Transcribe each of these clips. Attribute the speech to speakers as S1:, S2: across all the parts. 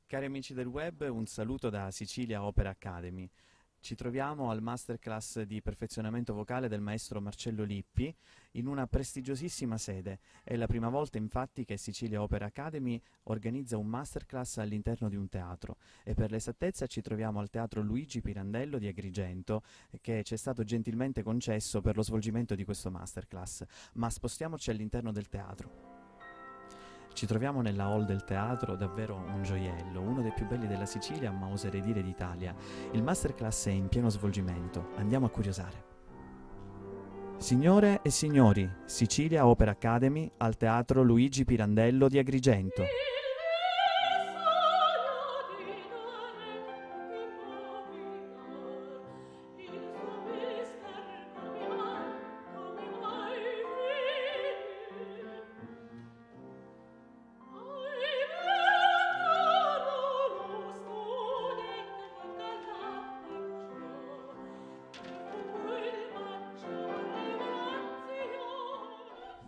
S1: Cari amici del web, un saluto da Sicilia Opera Academy. Ci troviamo al masterclass di perfezionamento vocale del maestro Marcello Lippi in una prestigiosissima sede. È la prima volta infatti che Sicilia Opera Academy organizza un masterclass all'interno di un teatro e per l'esattezza ci troviamo al Teatro Luigi Pirandello di Agrigento che ci è stato gentilmente concesso per lo svolgimento di questo masterclass. Ma spostiamoci all'interno del teatro. Ci troviamo nella hall del teatro, davvero un gioiello, uno dei più belli della Sicilia, ma oserei dire d'Italia. Il masterclass è in pieno svolgimento, andiamo a curiosare. Signore e signori, Sicilia Opera Academy al Teatro Luigi Pirandello di Agrigento.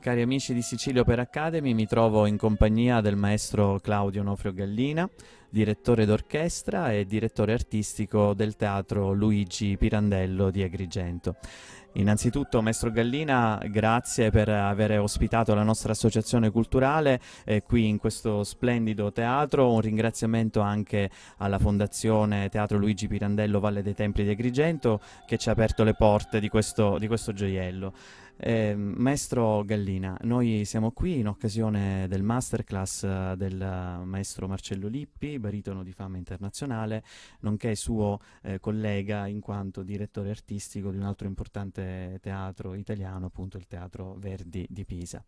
S1: Cari amici di Sicilia Opera Academy, mi trovo in compagnia del maestro Claudio Onofrio Gallina, direttore d'orchestra e direttore artistico del Teatro Luigi Pirandello di Agrigento. Innanzitutto, maestro Gallina, grazie per aver ospitato la nostra associazione culturale qui in questo splendido teatro. Un ringraziamento anche alla Fondazione Teatro Luigi Pirandello Valle dei Templi di Agrigento che ci ha aperto le porte di questo gioiello. Maestro Gallina, noi siamo qui in occasione del masterclass del maestro Marcello Lippi, baritono di fama internazionale, nonché suo collega in quanto direttore artistico di un altro importante teatro italiano, appunto il Teatro Verdi di Pisa.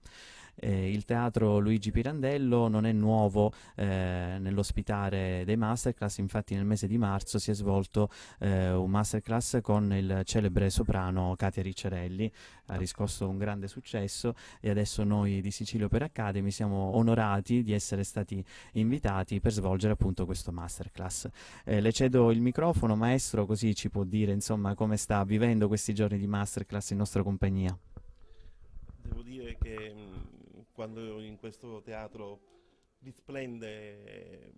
S1: Il Teatro Luigi Pirandello non è nuovo nell'ospitare dei masterclass, infatti nel mese di marzo si è svolto un masterclass con il celebre soprano Katia Ricciarelli, ha riscosso un grande successo e adesso noi di Sicilia Opera Academy siamo onorati di essere stati invitati per svolgere appunto questo masterclass. Le cedo il microfono, maestro, così ci può dire insomma come sta vivendo questi giorni di masterclass in nostra compagnia.
S2: Devo dire che quando in questo teatro risplende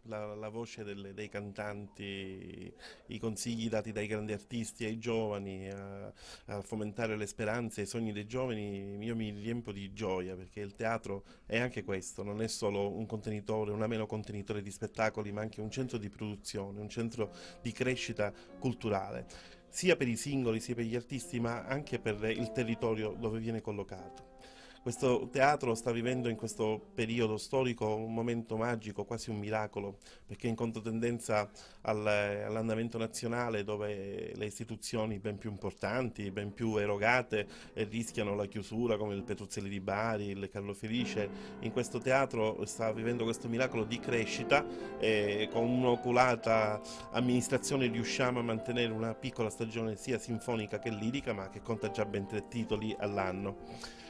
S2: la voce dei cantanti, i consigli dati dai grandi artisti ai giovani, a fomentare le speranze e i sogni dei giovani, io mi riempio di gioia perché il teatro è anche questo, non è solo un contenitore, un ameno contenitore di spettacoli, ma anche un centro di produzione, un centro di crescita culturale, sia per i singoli, sia per gli artisti, ma anche per il territorio dove viene collocato. Questo teatro sta vivendo in questo periodo storico un momento magico, quasi un miracolo, perché è in controtendenza all'andamento nazionale dove le istituzioni ben più importanti, ben più erogate rischiano la chiusura come il Petruzzelli di Bari, il Carlo Felice. In questo teatro sta vivendo questo miracolo di crescita e con un'oculata amministrazione riusciamo a mantenere una piccola stagione sia sinfonica che lirica, ma che conta già ben 3 titoli all'anno.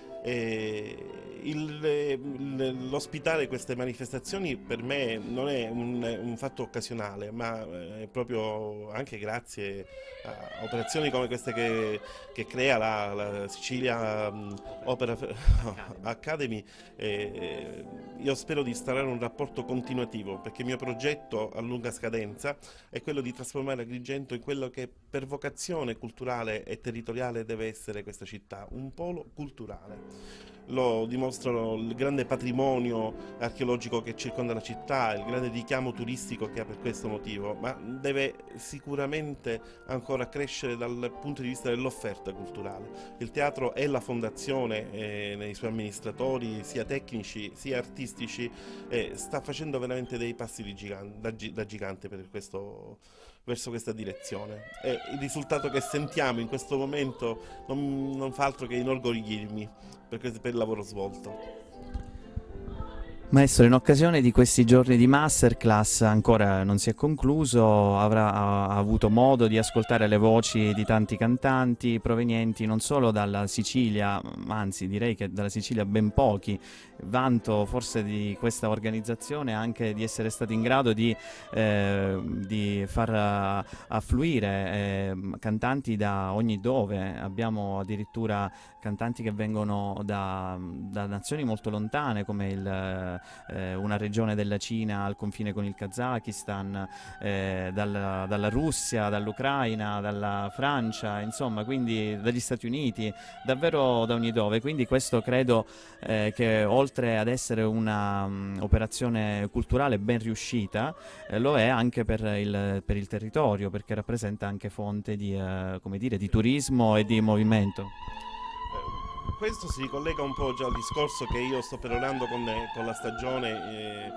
S2: L'ospitare queste manifestazioni per me non è un fatto occasionale, ma è proprio anche grazie a operazioni come queste che crea la Sicilia Opera Academy. Io spero di instaurare un rapporto continuativo perché il mio progetto a lunga scadenza è quello di trasformare Agrigento in quello che per vocazione culturale e territoriale deve essere questa città, un polo culturale. Lo dimostrano il grande patrimonio archeologico che circonda la città, il grande richiamo turistico che ha per questo motivo, ma deve sicuramente ancora crescere dal punto di vista dell'offerta culturale. Il teatro è la fondazione nei suoi amministratori, sia tecnici sia artistici, sta facendo veramente dei passi da gigante verso questa direzione. E il risultato che sentiamo in questo momento non fa altro che inorgoglirmi per il lavoro svolto.
S1: Maestro, in occasione di questi giorni di masterclass ancora non si è concluso, ha avuto modo di ascoltare le voci di tanti cantanti provenienti non solo dalla Sicilia, ma anzi direi che dalla Sicilia ben pochi. Vanto forse di questa organizzazione anche di essere stati in grado di far affluire cantanti da ogni dove. Abbiamo addirittura cantanti che vengono da nazioni molto lontane come una regione della Cina al confine con il Kazakistan, dalla Russia, dall'Ucraina, dalla Francia, insomma, quindi dagli Stati Uniti, davvero da ogni dove. Quindi questo credo che oltre ad essere una operazione culturale ben riuscita, lo è anche per il territorio, perché rappresenta anche fonte di, come dire, di turismo e di movimento.
S2: Questo si ricollega un po' già al discorso che io sto perorando con la stagione.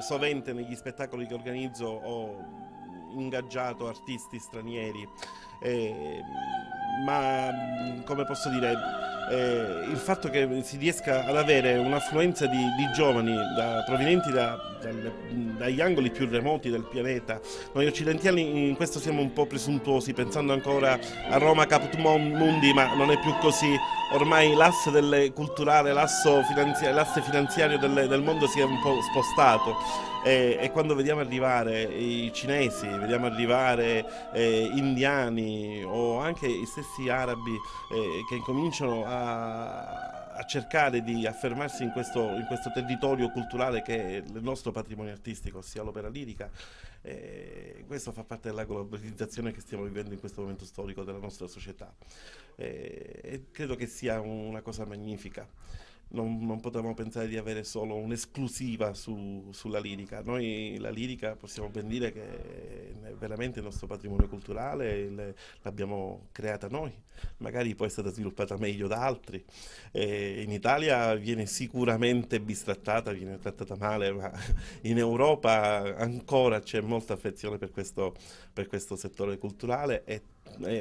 S2: Sovente negli spettacoli che organizzo ho ingaggiato artisti stranieri, ma come posso dire, il fatto che si riesca ad avere un'affluenza di giovani provenienti dagli angoli più remoti del pianeta. Noi occidentali in questo siamo un po' presuntuosi, pensando ancora a Roma Caput Mundi, ma non è più così. Ormai l'asse culturale, l'asse finanziario del mondo si è un po' spostato, e quando vediamo arrivare i cinesi, vediamo arrivare indiani o anche i stessi arabi che cominciano a cercare di affermarsi in questo territorio culturale che è il nostro patrimonio artistico, ossia l'opera lirica. Questo fa parte della globalizzazione che stiamo vivendo in questo momento storico della nostra società, e credo che sia una cosa magnifica. Non potevamo pensare di avere solo un'esclusiva sulla lirica. Noi la lirica possiamo ben dire che è veramente il nostro patrimonio culturale, l'abbiamo creata noi, magari poi è stata sviluppata meglio da altri. In Italia viene sicuramente bistrattata, viene trattata male, ma in Europa ancora c'è molta affezione per questo settore culturale, e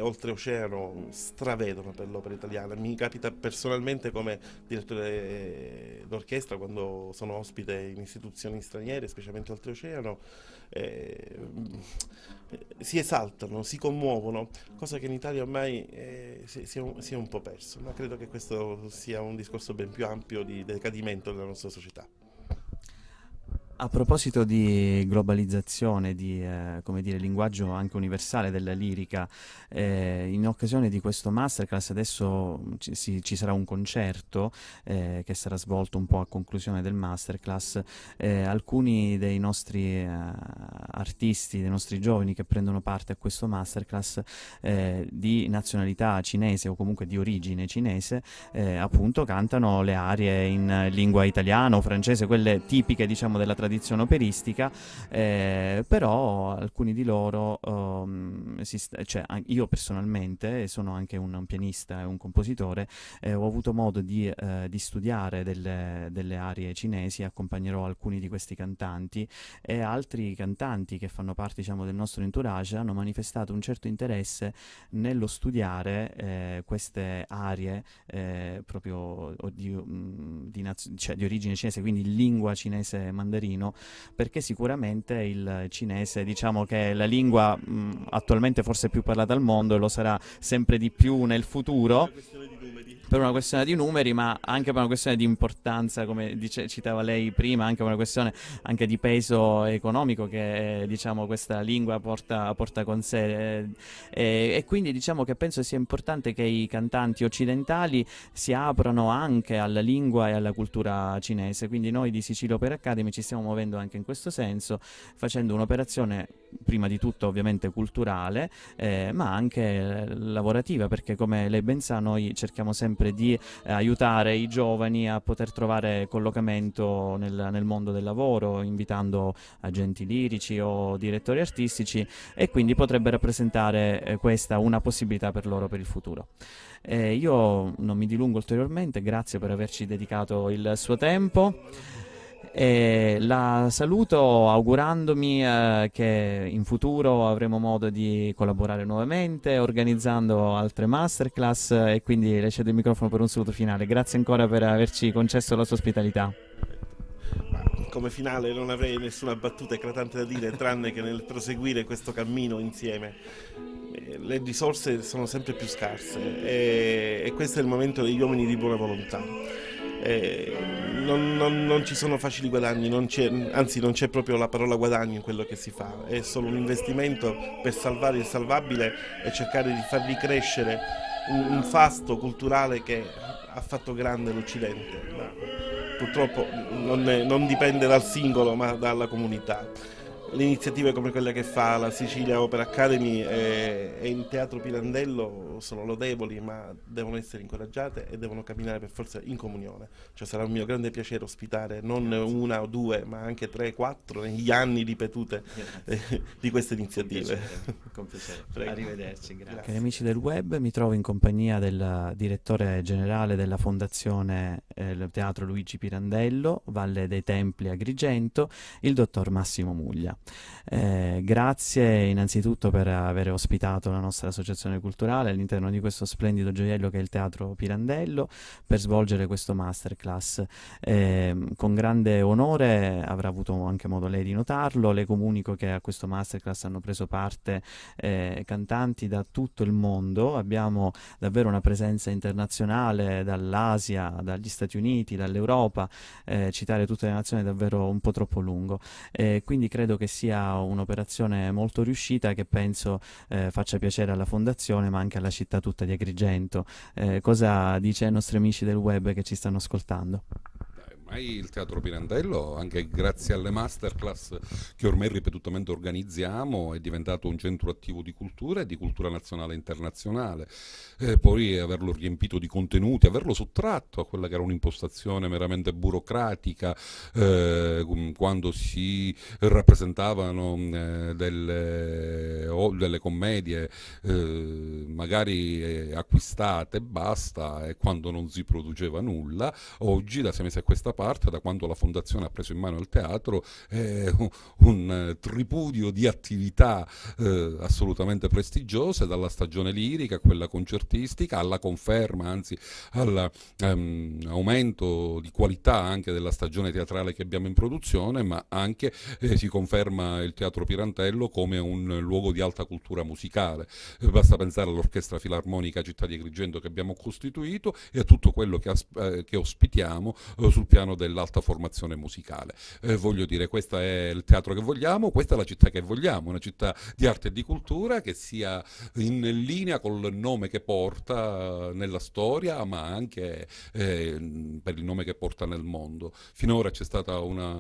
S2: oltreoceano stravedono per l'opera italiana. Mi capita personalmente come direttore d'orchestra, quando sono ospite in istituzioni straniere, specialmente oltreoceano, si esaltano, si commuovono, cosa che in Italia ormai si è un po' perso, ma credo che questo sia un discorso ben più ampio di decadimento della nostra società.
S1: A proposito di globalizzazione, di come dire, linguaggio anche universale della lirica, in occasione di questo masterclass adesso ci sarà un concerto che sarà svolto un po' a conclusione del masterclass. Alcuni dei nostri artisti, dei nostri giovani che prendono parte a questo masterclass di nazionalità cinese o comunque di origine cinese, appunto cantano le arie in lingua italiana o francese, quelle tipiche, diciamo, della tradizione operistica, però alcuni di loro, io personalmente sono anche un pianista e un compositore, ho avuto modo di studiare delle arie cinesi, accompagnerò alcuni di questi cantanti, e altri cantanti che fanno parte, diciamo, del nostro entourage hanno manifestato un certo interesse nello studiare queste arie proprio di origine cinese, quindi in lingua cinese mandarino, perché sicuramente il cinese, diciamo che è la lingua attualmente forse più parlata al mondo, e lo sarà sempre di più nel futuro. Per una questione di numeri, ma anche per una questione di importanza, come citava lei prima, anche per una questione anche di peso economico che diciamo questa lingua porta con sé, e quindi diciamo che penso sia importante che i cantanti occidentali si aprano anche alla lingua e alla cultura cinese. Quindi noi di Sicilia Opera Academy ci stiamo muovendo anche in questo senso, facendo un'operazione prima di tutto ovviamente culturale, ma anche lavorativa, perché come lei ben sa noi cerchiamo sempre di aiutare i giovani a poter trovare collocamento nel mondo del lavoro, invitando agenti lirici o direttori artistici, e quindi potrebbe rappresentare questa una possibilità per loro per il futuro. Io non mi dilungo ulteriormente, grazie per averci dedicato il suo tempo. La saluto augurandomi che in futuro avremo modo di collaborare nuovamente organizzando altre masterclass, e quindi le cedo il microfono per un saluto finale. Grazie ancora per averci concesso la sua ospitalità.
S2: Come finale non avrei nessuna battuta eclatante da dire, tranne che nel proseguire questo cammino insieme. Le risorse sono sempre più scarse, e questo è il momento degli uomini di buona volontà. Non ci sono facili guadagni, anzi non c'è proprio la parola guadagno in quello che si fa, è solo un investimento per salvare il salvabile e cercare di far ricrescere un fasto culturale che ha fatto grande l'Occidente, ma purtroppo non dipende dal singolo ma dalla comunità. Le iniziative come quelle che fa la Sicilia Opera Academy e il Teatro Pirandello sono lodevoli, ma devono essere incoraggiate e devono camminare per forza in comunione. Cioè sarà un mio grande piacere ospitare non una o due, ma anche 3, 4 negli anni ripetute di queste iniziative.
S1: Con piacere.
S2: Prego.
S1: Arrivederci, grazie.
S2: Grazie.
S1: Cari amici del web, mi trovo in compagnia del direttore generale della Fondazione il Teatro Luigi Pirandello, Valle dei Templi Agrigento, il dottor Massimo Muglia. Grazie innanzitutto per aver ospitato la nostra associazione culturale all'interno di questo splendido gioiello che è il Teatro Pirandello per svolgere questo masterclass. Con grande onore, avrà avuto anche modo lei di notarlo, le comunico che a questo masterclass hanno preso parte cantanti da tutto il mondo. Abbiamo davvero una presenza internazionale dall'Asia, dagli Stati Uniti, dall'Europa. Citare tutte le nazioni è davvero un po' troppo lungo, quindi credo che sia un'operazione molto riuscita che penso faccia piacere alla Fondazione ma anche alla città tutta di Agrigento. Cosa dice ai nostri amici del web che ci stanno ascoltando?
S3: Ormai il Teatro Pirandello, anche grazie alle masterclass che ormai ripetutamente organizziamo, è diventato un centro attivo di cultura e di cultura nazionale e internazionale. Poi averlo riempito di contenuti, averlo sottratto a quella che era un'impostazione meramente burocratica, quando si rappresentavano delle commedie magari acquistate e basta, e quando non si produceva nulla. Oggi, da 6 mesi a questa parte, da quando la Fondazione ha preso in mano il teatro, un tripudio di attività assolutamente prestigiose, dalla stagione lirica a quella concertistica, alla conferma, anzi all'aumento di qualità anche della stagione teatrale che abbiamo in produzione, ma anche si conferma il Teatro Pirandello come un luogo di alta cultura musicale. Basta pensare all'Orchestra Filarmonica Città di Agrigento che abbiamo costituito e a tutto quello che ospitiamo sul piano dell'alta formazione musicale. Voglio dire, questo è il teatro che vogliamo, questa è la città che vogliamo, una città di arte e di cultura che sia in linea col nome che porta nella storia, ma anche per il nome che porta nel mondo. Finora c'è stata una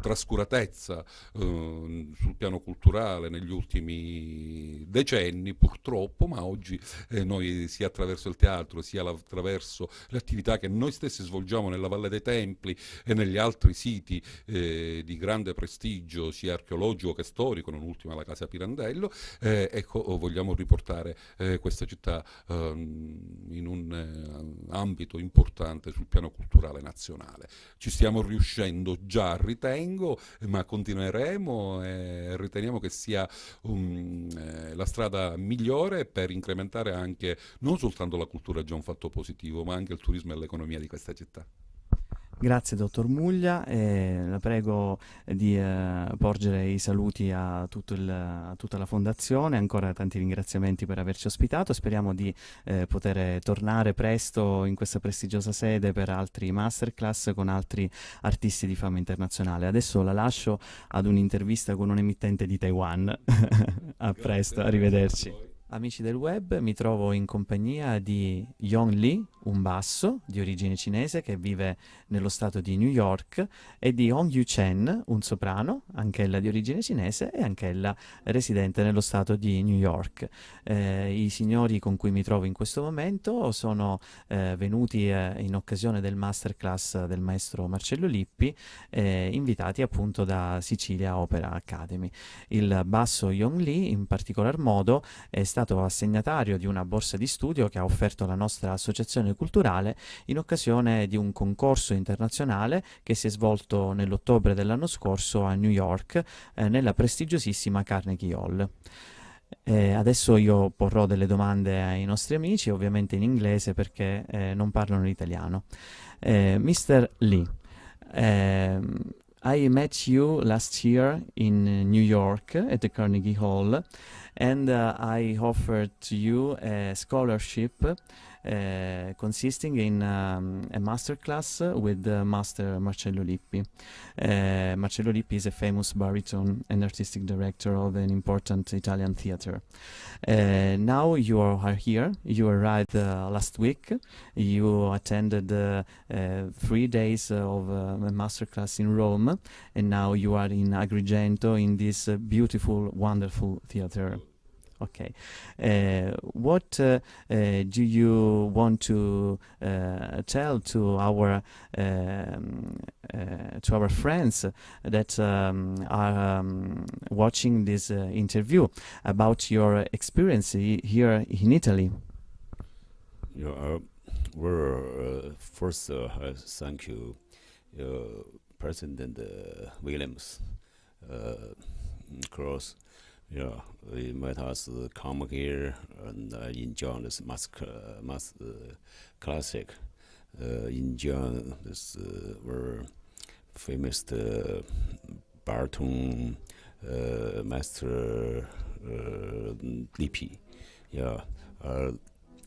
S3: trascuratezza sul piano culturale negli ultimi decenni, purtroppo, ma oggi noi, sia attraverso il teatro sia attraverso le attività che noi stessi svolgiamo nella Valle dei Templi e negli altri siti di grande prestigio sia archeologico che storico, non ultima la Casa Pirandello, ecco, vogliamo riportare questa città in un ambito importante sul piano culturale nazionale. Ci stiamo riuscendo già, ritengo, ma continueremo e riteniamo che sia la strada migliore per incrementare anche non soltanto la cultura, già un fatto positivo, ma anche il turismo e l'economia di questa città.
S1: Grazie dottor Muglia, la prego di porgere i saluti a tutta la Fondazione, ancora tanti ringraziamenti per averci ospitato, speriamo di poter tornare presto in questa prestigiosa sede per altri masterclass con altri artisti di fama internazionale. Adesso la lascio ad un'intervista con un emittente di Taiwan. A presto, arrivederci. Amici del web, mi trovo in compagnia di Yong Lee, un basso di origine cinese che vive nello stato di New York, e di Hong Yu Chen, un soprano, anch'ella di origine cinese e anch'ella residente nello stato di New York. I signori con cui mi trovo in questo momento sono venuti in occasione del masterclass del maestro Marcello Lippi, invitati appunto da Sicilia Opera Academy. Il basso Yong Lee in particolar modo è stato assegnatario di una borsa di studio che ha offerto la nostra associazione culturale in occasione di un concorso internazionale che si è svolto nell'ottobre dell'anno scorso a New York, nella prestigiosissima Carnegie Hall. Adesso io porrò delle domande ai nostri amici, ovviamente in inglese perché non parlano l'italiano. Mr. Lee, I met you last year in New York at the Carnegie Hall, and I offered to you a scholarship consisting in a master class with Master Marcello Lippi. Marcello Lippi is a famous baritone and artistic director of an important Italian theater. Now you are here. You arrived last week. You attended 3 days of a master class in Rome, and now you are in Agrigento in this beautiful, wonderful theater. Okay. What do you want to tell to our friends that are watching this interview about your experience here in Italy?
S4: Yeah, well, first, thank you, President Williams, Cross. Yeah, we met us come here and enjoy this mass classic. Enjoy this very famous baritone master Lippi. Yeah,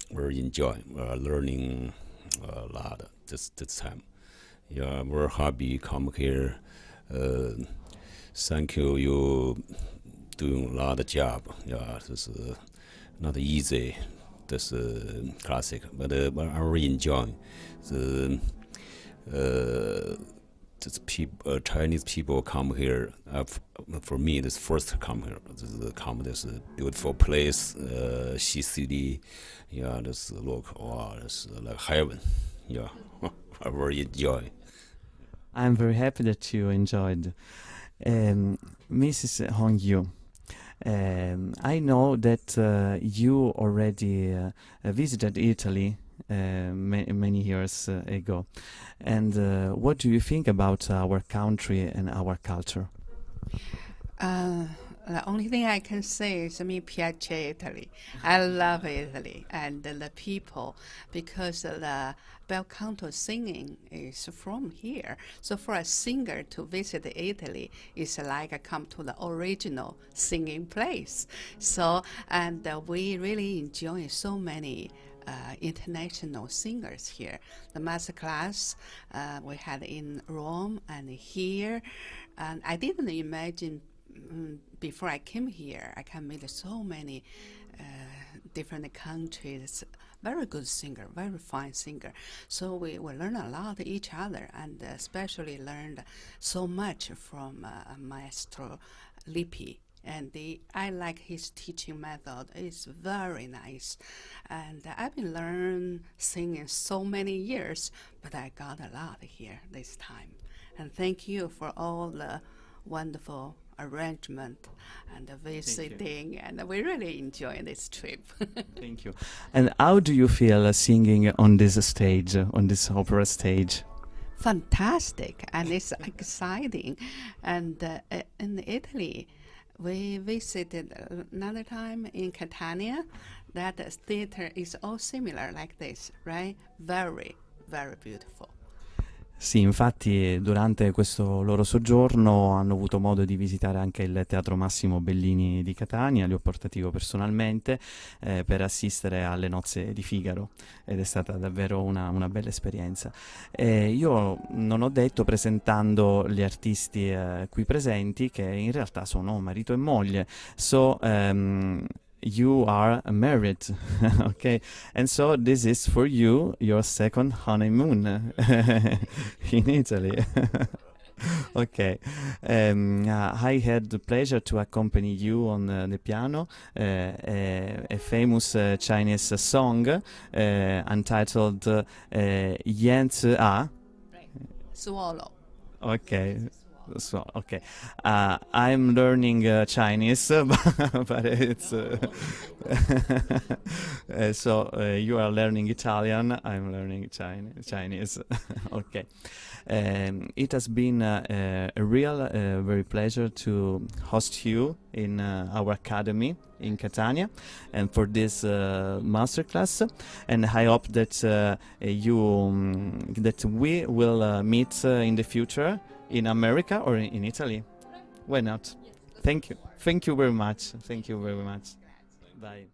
S4: we're enjoying learning a lot this time. Yeah, we're happy come here. Thank you. You doing a lot of job. Yeah, this is not easy. This classic, but I really enjoy the Chinese people come here. For me, this first come here. This beautiful place, City. Yeah, this look. Wow, this like heaven. Yeah, I really enjoy.
S1: I'm very happy that you enjoyed. Mrs. Hong Yu, I know that you already visited Italy many years ago. And what do you think about our country and our culture?
S5: The only thing I can say is mi piace Italy. I love Italy and the people, because the bel canto singing is from here. So for a singer to visit Italy is like come to the original singing place. So, and we really enjoy so many international singers here. The master class we had in Rome and here, and I didn't imagine before I came here I can meet so many different countries. Very good singer, very fine singer. So we learn a lot of each other, and especially learned so much from Maestro Lippi. And I like his teaching method. It's very nice. And I've been learning singing so many years, but I got a lot here this time. And thank you for all the wonderful arrangement and the visiting, and we really enjoy this trip.
S1: Thank you. And how do you feel singing on this stage, on this opera stage?
S5: Fantastic, and it's exciting. And in Italy, we visited another time in Catania. That theater is all similar like this, right? Very, very beautiful.
S1: Sì, infatti durante questo loro soggiorno hanno avuto modo di visitare anche il Teatro Massimo Bellini di Catania, li ho portati io personalmente per assistere alle nozze di Figaro, ed è stata davvero una bella esperienza. Io non ho detto, presentando gli artisti qui presenti, che in realtà sono marito e moglie. You are married, okay? And so this is for you, your second honeymoon in Italy. Okay. I had the pleasure to accompany you on the piano, a famous Chinese song entitled Yan Zi A.
S5: Swallow.
S1: Okay. So, okay, I'm learning Chinese, but it's so you are learning Italian, I'm learning Chinese. Okay. It has been a real very pleasure to host you in our academy in Catania and for this masterclass, and I hope that that we will meet in the future in America or in Italy. Why not? Thank you very much. Vai.